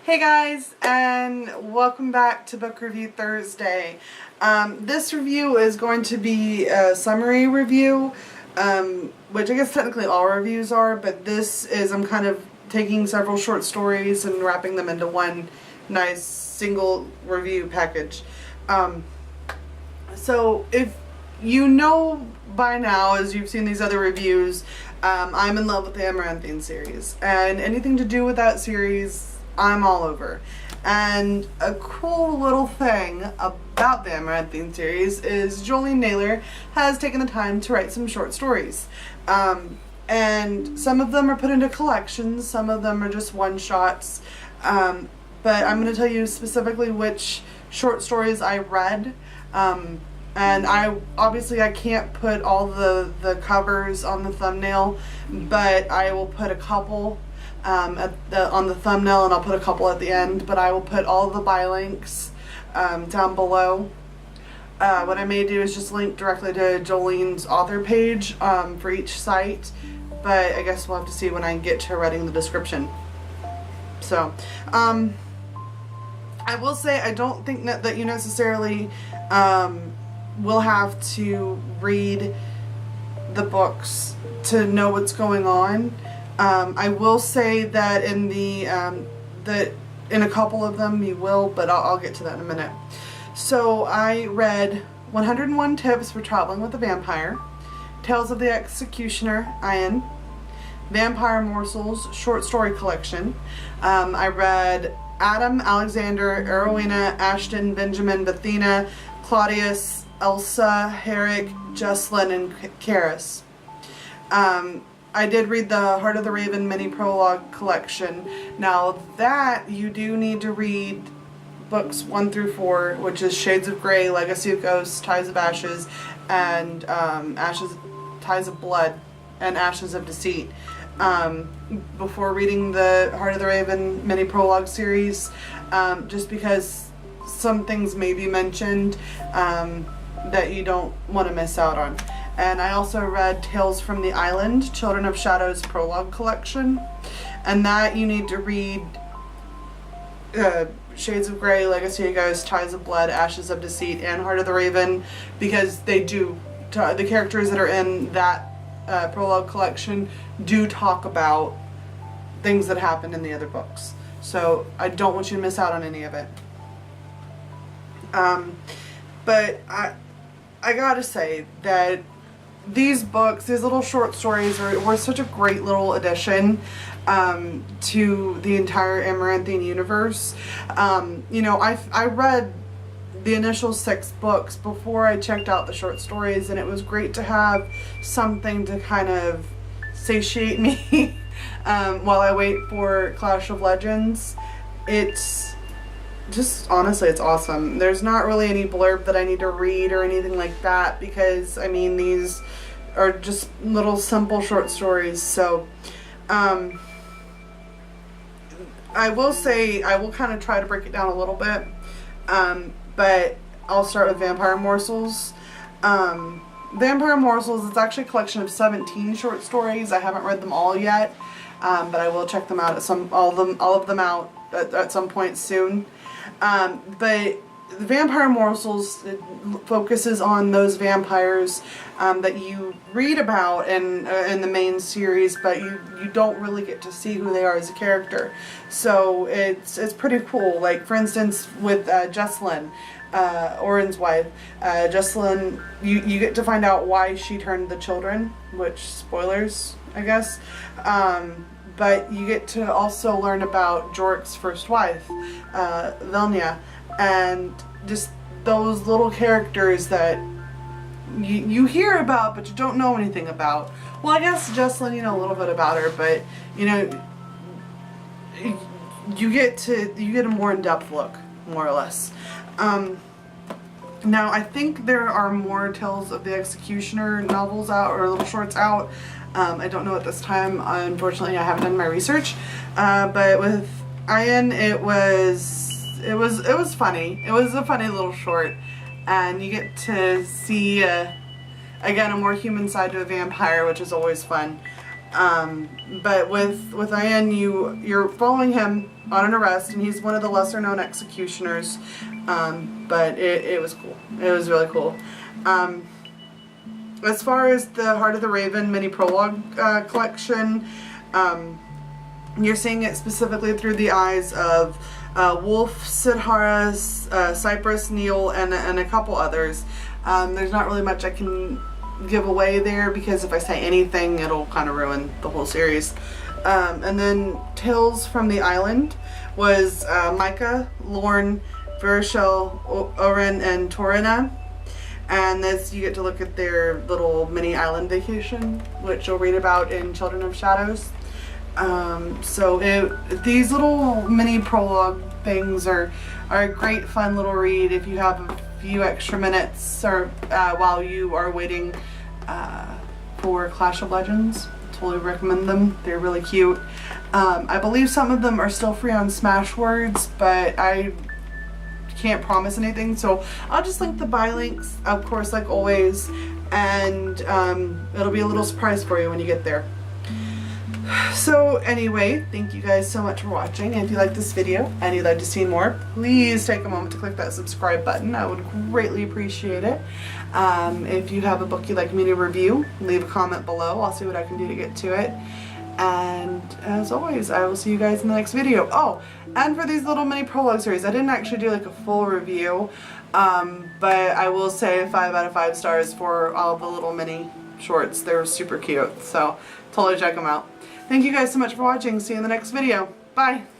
Hey guys, and welcome back to Book Review Thursday. This review is going to be a summary review, which I guess technically all reviews are, but this is, I'm kind of taking several short stories and wrapping them into one nice single review package. So if you know by now, as you've seen these other reviews, I'm in love with the Amaranthine series, and anything to do with that series I'm all over. And a cool little thing about the Amaranthine series is Joleene Naylor has taken the time to write some short stories. And some of them are put into collections, some of them are just one-shots. But I'm going to tell you specifically which short stories I read. And I can't put all the covers on the thumbnail, but I will put a couple on the thumbnail, and I'll put a couple at the end, but I will put all the buy links down below. What I may do is just link directly to Jolene's author page for each site, but I guess we'll have to see when I get to writing the description. So, I will say I don't think that you necessarily will have to read the books to know what's going on. I will say that in in a couple of them you will, but I'll get to that in a minute. So I read 101 Tips for Traveling with a Vampire, Tales of the Executioner, Ian, Vampire Morsels short story collection. I read Adam, Alexander, Erowina, Ashton, Benjamin, Bethina, Claudius, Elsa, Herrick, Jesslyn, and Karis. I did read the Heart of the Raven mini prologue collection. Now that you do need to read books 1 through 4, which is Shades of Grey, Legacy of Ghosts, Ties of Ashes, and Ties of Blood, and Ashes of Deceit. Before reading the Heart of the Raven mini prologue series, just because some things may be mentioned that you don't want to miss out on. And I also read Tales from the Island, Children of Shadows prologue collection, and that you need to read Shades of Grey, Legacy of Ghosts, Ties of Blood, Ashes of Deceit, and Heart of the Raven, because they do, the characters that are in that prologue collection do talk about things that happened in the other books. So I don't want you to miss out on any of it. But I gotta say that these books, these little short stories were such a great little addition to the entire Amaranthine universe. You know, I read the initial 6 books before I checked out the short stories, and it was great to have something to kind of satiate me while I wait for Clash of Legends. It's just, honestly, it's awesome. There's not really any blurb that I need to read or anything like that, because I mean, these are just little simple short stories. So I will say I will kind of try to break it down a little bit, but I'll start with Vampire Morsels. Vampire Morsels is actually a collection of 17 short stories. I haven't read them all yet, but I will check them out all of them out at some point soon. But the Vampire Morsels focuses on those vampires that you read about in the main series, but you don't really get to see who they are as a character. So it's pretty cool. Like, for instance, with Jesslyn, Oren's wife, Jesslyn, you get to find out why she turned the children, which, spoilers, I guess. But you get to also learn about Jorik's first wife, Velnia, and just those little characters that you hear about but you don't know anything about. Well, I guess Jesslyn, you know a little bit about her, but you know, you get a more in-depth look, more or less. Now I think there are more Tales of the Executioner novels out, or little shorts out. I don't know at this time. Unfortunately, I haven't done my research. But with Ian, it was funny. It was a funny little short, and you get to see again a more human side to a vampire, which is always fun. But with Ian, you're following him on an arrest, and he's one of the lesser known executioners. But it was cool. It was really cool. As far as the Heart of the Raven mini prologue collection, you're seeing it specifically through the eyes of Wolf, Sidhara, Cypress, Neil, and a couple others. There's not really much I can give away there, because if I say anything, it'll kind of ruin the whole series. And then Tales from the Island was Micah, Lorne, Virashel, Oren, and Torina. And this, you get to look at their little mini island vacation, which you'll read about in Children of Shadows. These little mini prologue things are a great fun little read if you have a few extra minutes or while you are waiting for Clash of Legends. Totally recommend them. They're really cute. I believe some of them are still free on Smashwords, but I can't promise anything, so I'll just link the buy links, of course, like always, and it'll be a little surprise for you when you get there. So anyway, thank you guys so much for watching. If you like this video and you'd like to see more, please take a moment to click that subscribe button. I would greatly appreciate it. If you have a book you'd like me to review, leave a comment below. I'll see what I can do to get to it. And as always, I will see you guys in the next video. Oh, and for these little mini prologue series, I didn't actually do like a full review, but I will say 5 out of 5 stars for all the little mini shorts. They're super cute, so totally check them out. Thank you guys so much for watching. See you in the next video. Bye!